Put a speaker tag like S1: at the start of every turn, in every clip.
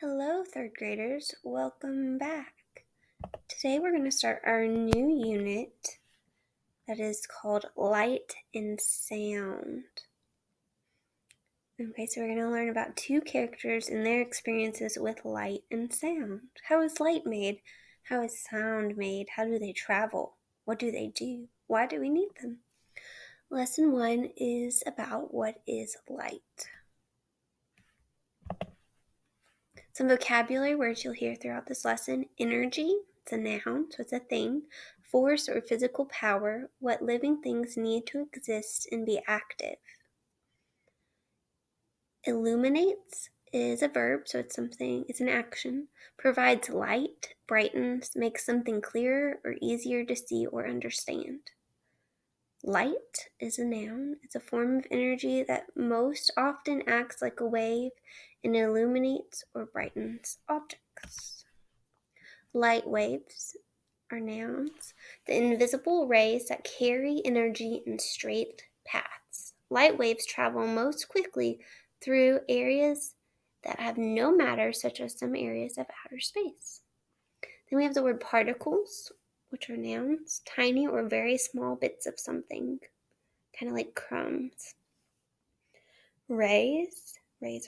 S1: Hello, third graders. Welcome back. Today we're going to start our new unit that is called Light and Sound. Okay, so we're going to learn about two characters and their experiences with light and sound. How is light made? How is sound made? How do they travel? What do they do? Why do we need them? Lesson 1 is about what is light. Some vocabulary words you'll hear throughout this lesson. Energy, it's a noun, so it's a thing. Force or physical power, what living things need to exist and be active. Illuminates is a verb, so it's an action. Provides light, brightens, makes something clearer or easier to see or understand. Light is a noun. It's a form of energy that most often acts like a wave and illuminates or brightens objects. Light waves are nouns. The invisible rays that carry energy in straight paths. Light waves travel most quickly through areas that have no matter, such as some areas of outer space. Then we have the word particles, which are nouns, tiny or very small bits of something, kind of like crumbs. Rays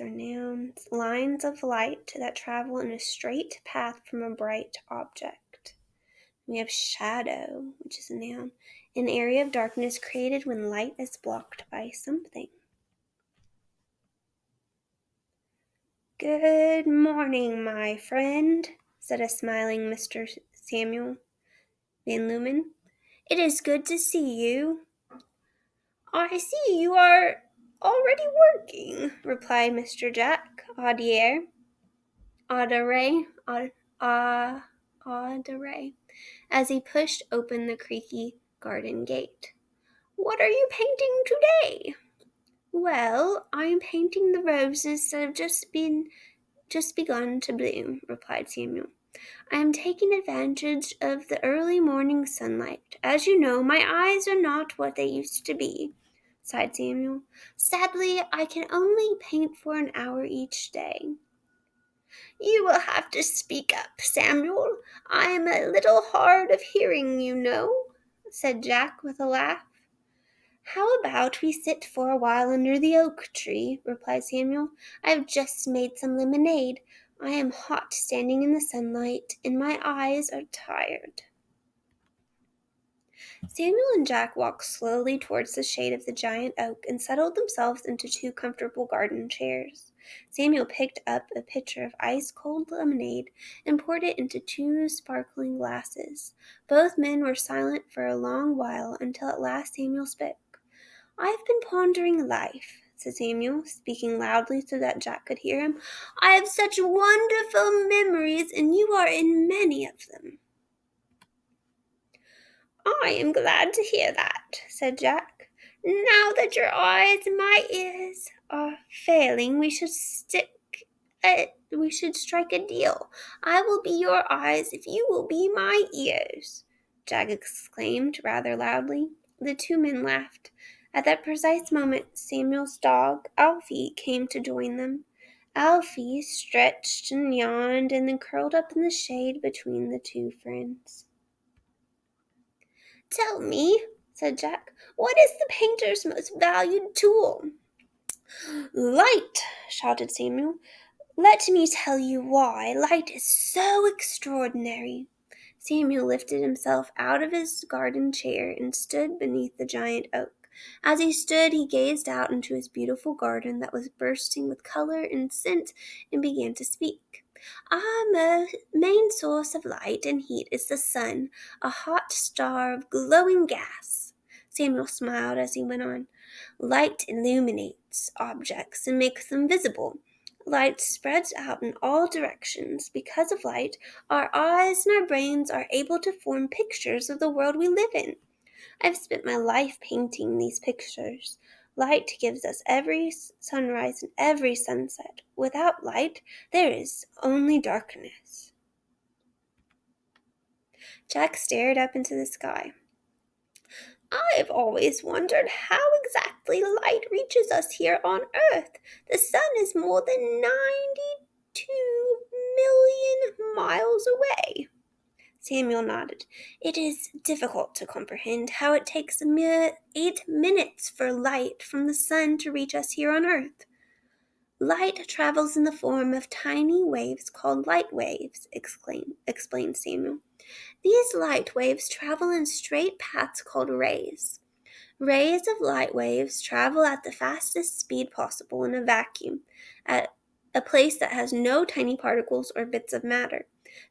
S1: are nouns, lines of light that travel in a straight path from a bright object. We have shadow, which is a noun, an area of darkness created when light is blocked by something. Good morning, my friend, said a smiling Mr. Samuel Van Lumen. It is good to see you. I see you are already working, replied Mr. Jack Audier, as he pushed open the creaky garden gate. What are you painting today? Well, I am painting the roses that have just begun to bloom, replied Samuel. I am taking advantage of the early morning sunlight. As you know, my eyes are not what they used to be, sighed Samuel. Sadly, I can only paint for an hour each day. You will have to speak up, Samuel. I am a little hard of hearing, you know, said Jack with a laugh. How about we sit for a while under the oak tree, replied Samuel. I have just made some lemonade. I am hot standing in the sunlight, and my eyes are tired. Samuel and Jack walked slowly towards the shade of the giant oak and settled themselves into two comfortable garden chairs. Samuel picked up a pitcher of ice-cold lemonade and poured it into two sparkling glasses. Both men were silent for a long while until at last Samuel spoke. I've been pondering life, said Samuel, speaking loudly so that Jack could hear him. I have such wonderful memories, and you are in many of them. I am glad to hear that, said Jack. Now that your eyes and my ears are failing, we should strike a deal. I will be your eyes if you will be my ears, Jack exclaimed rather loudly. The two men laughed. At that precise moment, Samuel's dog, Alfie, came to join them. Alfie stretched and yawned and then curled up in the shade between the two friends. Tell me, said Jack, what is the painter's most valued tool? Light, shouted Samuel. Let me tell you why light is so extraordinary. Samuel lifted himself out of his garden chair and stood beneath the giant oak. As he stood, he gazed out into his beautiful garden that was bursting with color and scent and began to speak. Our main source of light and heat is the sun, a hot star of glowing gas. Samuel smiled as he went on. Light illuminates objects and makes them visible. Light spreads out in all directions. Because of light, our eyes and our brains are able to form pictures of the world we live in. I've spent my life painting these pictures. Light gives us every sunrise and every sunset. Without light, there is only darkness. Jack stared up into the sky. I've always wondered how exactly light reaches us here on Earth. The sun is more than 92 miles away. Samuel nodded. It is difficult to comprehend how it takes a mere 8 minutes for light from the sun to reach us here on Earth. Light travels in the form of tiny waves called light waves, explained Samuel. These light waves travel in straight paths called rays. Rays of light waves travel at the fastest speed possible in a vacuum, at a place that has no tiny particles or bits of matter.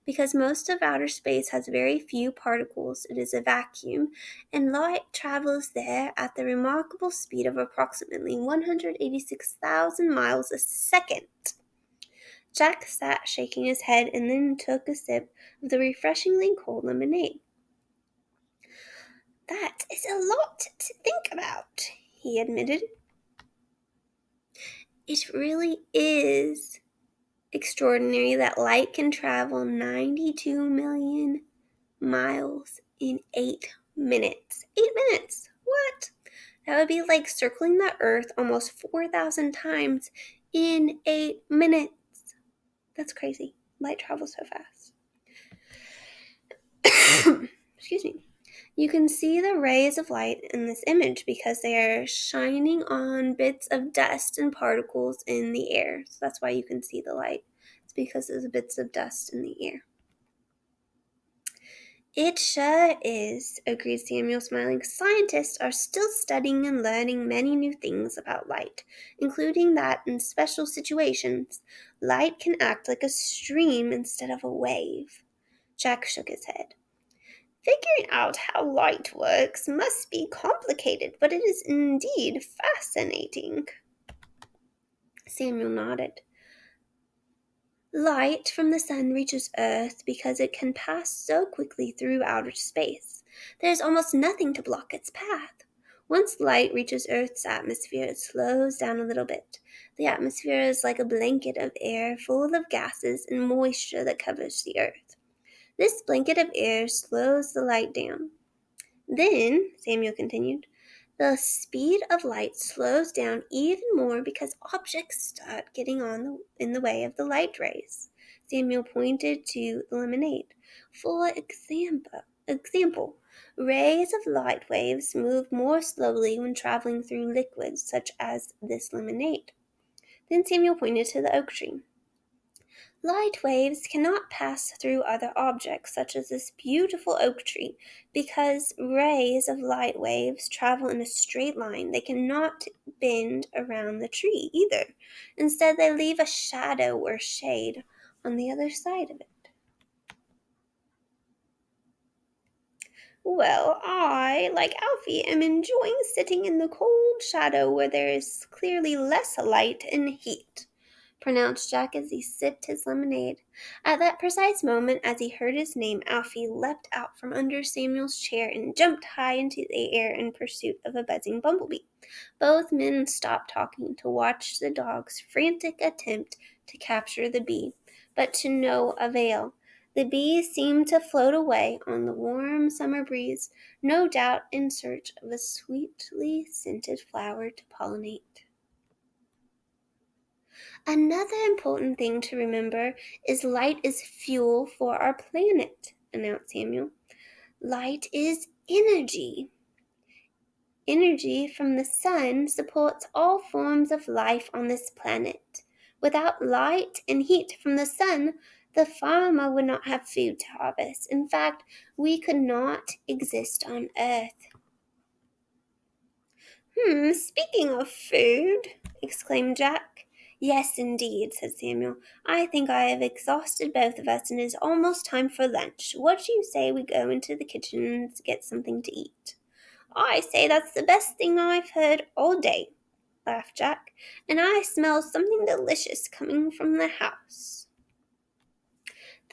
S1: Because most of outer space has very few particles, it is a vacuum, and light travels there at the remarkable speed of approximately 186,000 miles a second. Jack sat shaking his head and then took a sip of the refreshingly cold lemonade. That is a lot to think about, he admitted. It really is extraordinary that light can travel 92 million miles in 8 minutes. 8 minutes? What? That would be like circling the earth almost 4,000 times in 8 minutes. That's crazy. Light travels so fast. Excuse me. You can see the rays of light in this image because they are shining on bits of dust and particles in the air. So that's why you can see the light. It's because of the bits of dust in the air. It sure is, agreed Samuel, smiling. Scientists are still studying and learning many new things about light, including that in special situations, light can act like a stream instead of a wave. Jack shook his head. Figuring out how light works must be complicated, but it is indeed fascinating. Samuel nodded. Light from the sun reaches Earth because it can pass so quickly through outer space. There is almost nothing to block its path. Once light reaches Earth's atmosphere, it slows down a little bit. The atmosphere is like a blanket of air full of gases and moisture that covers the Earth. This blanket of air slows the light down. Then, Samuel continued, the speed of light slows down even more because objects start getting in the way of the light rays. Samuel pointed to the lemonade. For example, rays of light waves move more slowly when traveling through liquids such as this lemonade. Then Samuel pointed to the oak tree. Light waves cannot pass through other objects, such as this beautiful oak tree, because rays of light waves travel in a straight line. They cannot bend around the tree either. Instead, they leave a shadow or shade on the other side of it. Well, I, like Alfie, am enjoying sitting in the cold shadow where there is clearly less light and heat, pronounced Jack as he sipped his lemonade. At that precise moment, as he heard his name, Alfie leapt out from under Samuel's chair and jumped high into the air in pursuit of a buzzing bumblebee. Both men stopped talking to watch the dog's frantic attempt to capture the bee, but to no avail. The bee seemed to float away on the warm summer breeze, no doubt in search of a sweetly scented flower to pollinate. Another important thing to remember is light is fuel for our planet, announced Samuel. Light is energy. Energy from the sun supports all forms of life on this planet. Without light and heat from the sun, the farmer would not have food to harvest. In fact, we could not exist on Earth. Speaking of food, exclaimed Jack. Yes, indeed, said Samuel. I think I have exhausted both of us and it is almost time for lunch. What do you say we go into the kitchen and get something to eat? I say that's the best thing I've heard all day, laughed Jack, and I smell something delicious coming from the house.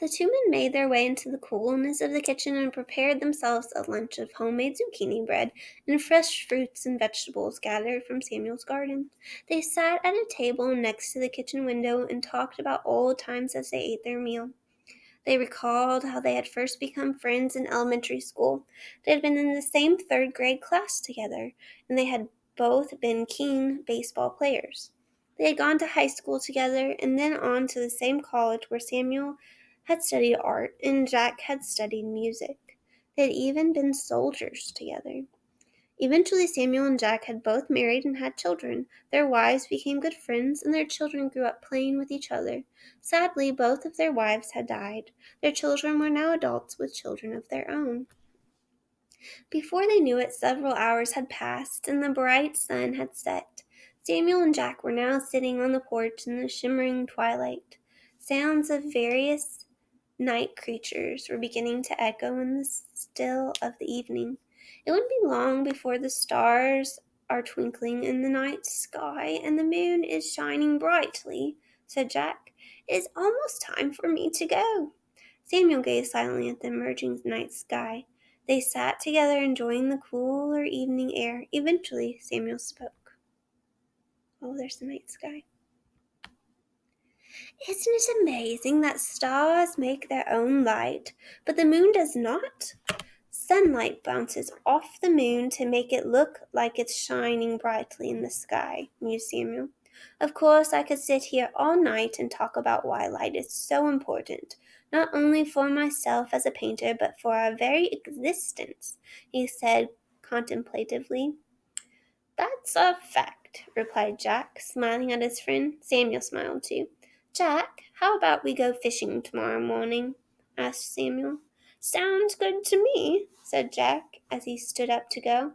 S1: The two men made their way into the coolness of the kitchen and prepared themselves a lunch of homemade zucchini bread and fresh fruits and vegetables gathered from Samuel's garden. They sat at a table next to the kitchen window and talked about old times as they ate their meal. They recalled how they had first become friends in elementary school. They had been in the same third-grade class together, and they had both been keen baseball players. They had gone to high school together and then on to the same college where Samuel had studied art and Jack had studied music. They had even been soldiers together. Eventually, Samuel and Jack had both married and had children. Their wives became good friends, and their children grew up playing with each other. Sadly, both of their wives had died. Their children were now adults with children of their own. Before they knew it, several hours had passed, and the bright sun had set. Samuel and Jack were now sitting on the porch in the shimmering twilight. Sounds of various night creatures were beginning to echo in the still of the evening. It wouldn't be long before the stars are twinkling in the night sky and the moon is shining brightly, said Jack. It is almost time for me to go. Samuel gazed silently at the emerging night sky. They sat together enjoying the cooler evening air. Eventually, Samuel spoke. Oh, there's the night sky. Isn't it amazing that stars make their own light, but the moon does not? Sunlight bounces off the moon to make it look like it's shining brightly in the sky, mused Samuel. Of course, I could sit here all night and talk about why light is so important, not only for myself as a painter, but for our very existence, he said contemplatively. That's a fact, replied Jack, smiling at his friend. Samuel smiled too. Jack, how about we go fishing tomorrow morning? Asked Samuel. Sounds good to me, said Jack as he stood up to go.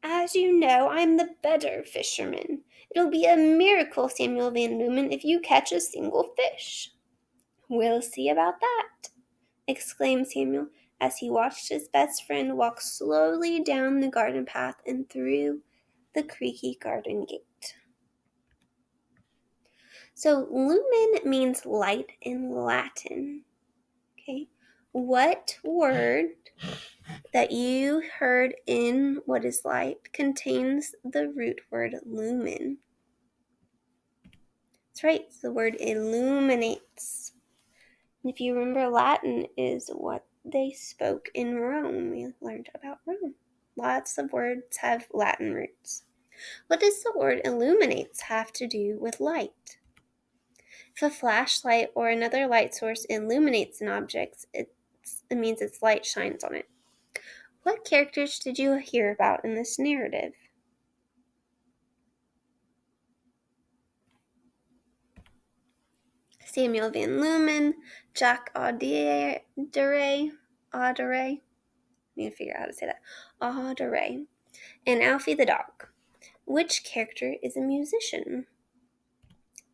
S1: As you know, I'm the better fisherman. It'll be a miracle, Samuel Van Lumen, if you catch a single fish. We'll see about that, exclaimed Samuel as he watched his best friend walk slowly down the garden path and through the creaky garden gate. So, lumen means light in Latin. Okay. What word that you heard in what is light contains the root word lumen? That's right, it's the word illuminates. And if you remember, Latin is what they spoke in Rome. We learned about Rome. Lots of words have Latin roots. What does the word illuminates have to do with light? If a flashlight or another light source illuminates an object, it means its light shines on it. What characters did you hear about in this narrative? Samuel Van Lumen, Jack Audere, I need to figure out how to say that, Audere, and Alfie the dog. Which character is a musician?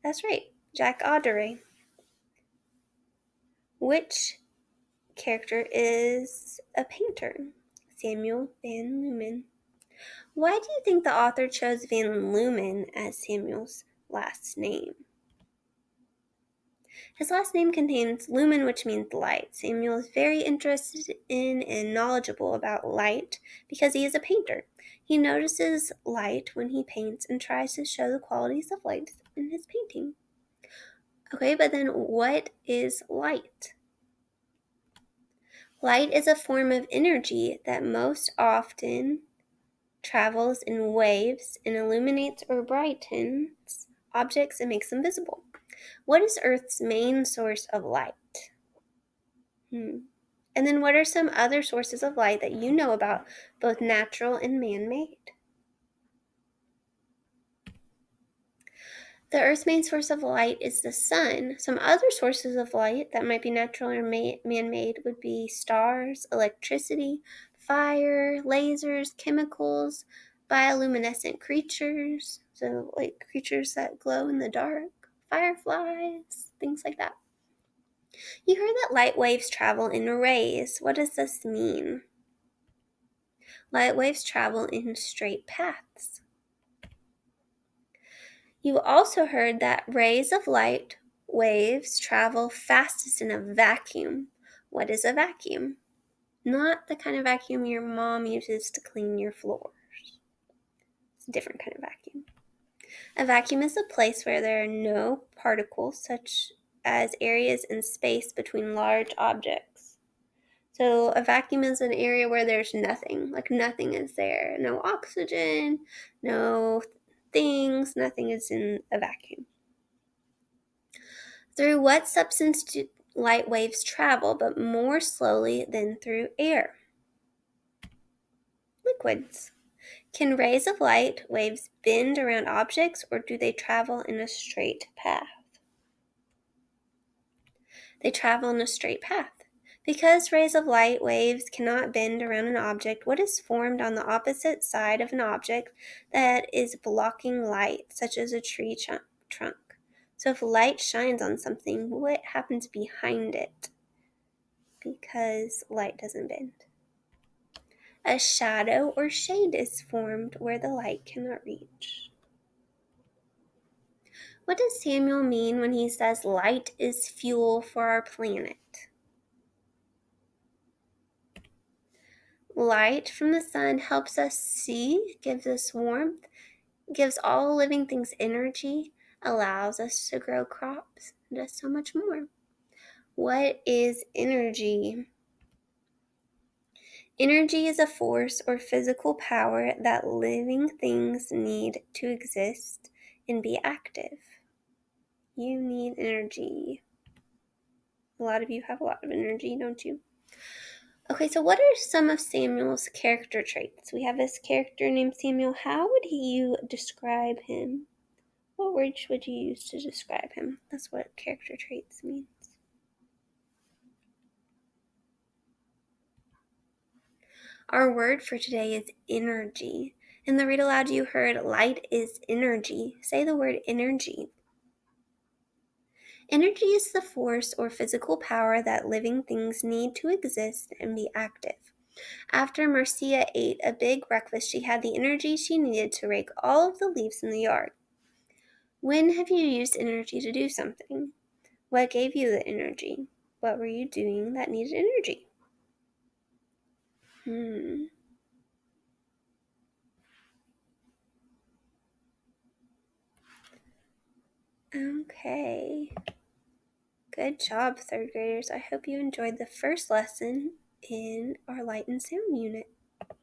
S1: That's right, Jack Audere. Which character is a painter? Samuel Van Lumen. Why do you think the author chose Van Lumen as Samuel's last name? His last name contains lumen, which means light. Samuel is very interested in and knowledgeable about light because he is a painter. He notices light when he paints and tries to show the qualities of light in his painting. Okay, but then what is light? Light is a form of energy that most often travels in waves and illuminates or brightens objects and makes them visible. What is Earth's main source of light? And then what are some other sources of light that you know about, both natural and man-made? The Earth's main source of light is the sun. Some other sources of light that might be natural or man-made would be stars, electricity, fire, lasers, chemicals, bioluminescent creatures, so like creatures that glow in the dark, fireflies, things like that. You heard that light waves travel in rays. What does this mean? Light waves travel in straight paths. You also heard that rays of light waves travel fastest in a vacuum. What is a vacuum? Not the kind of vacuum your mom uses to clean your floors. It's a different kind of vacuum. A vacuum is a place where there are no particles, such as areas in space between large objects. So a vacuum is an area where there's nothing, like nothing is there. No oxygen, no things, nothing is in a vacuum. Through what substance do light waves travel, but more slowly than through air? Liquids. Can rays of light waves bend around objects, or do they travel in a straight path? They travel in a straight path. Because rays of light waves cannot bend around an object, what is formed on the opposite side of an object that is blocking light, such as a tree trunk? So if light shines on something, what happens behind it? Because light doesn't bend. A shadow or shade is formed where the light cannot reach. What does Samuel mean when he says light is fuel for our planet? Light from the sun helps us see, gives us warmth, gives all living things energy, allows us to grow crops, and does so much more. What is energy? Energy is a force or physical power that living things need to exist and be active. You need energy. A lot of you have a lot of energy, don't you? Okay, so what are some of Samuel's character traits? We have this character named Samuel. How would you describe him? What words would you use to describe him? That's what character traits means. Our word for today is energy. In the read aloud you heard, light is energy. Say the word energy. Energy is the force or physical power that living things need to exist and be active. After Marcia ate a big breakfast, she had the energy she needed to rake all of the leaves in the yard. When have you used energy to do something? What gave you the energy? What were you doing that needed energy? Okay. Good job, third graders. I hope you enjoyed the first lesson in our light and sound unit.